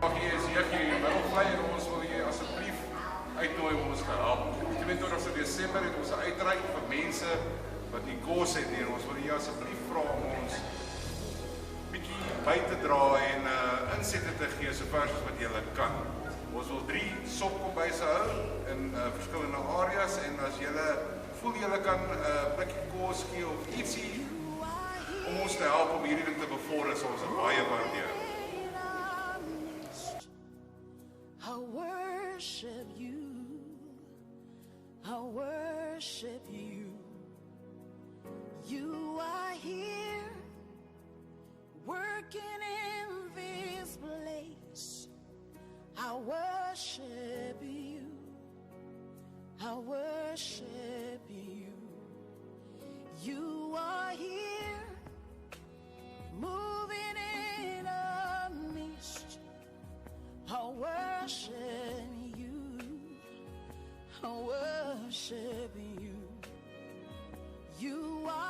Jackie is Jackie, waarom vlei en ons wil jy asseblief uitnooi om ons te help. 22 Desember het ons 'n uitreiking vir mense wat nie kos het nie. Ons wil jy asseblief vra om ons bietjie by te dra en insette te gee sover as wat jy kan. Ons wil 3 sopkombuise hou in verskillende areas en as jy voel jy kan 'n blikkie kos gee of ietsie om ons te help om hierdie ding te bevorder, sal ons baie waardeer. I worship you. I worship you. You are here, working in this place. I worship you. I worship you. You are here, moving in a mist. I worship you. I worship you. You are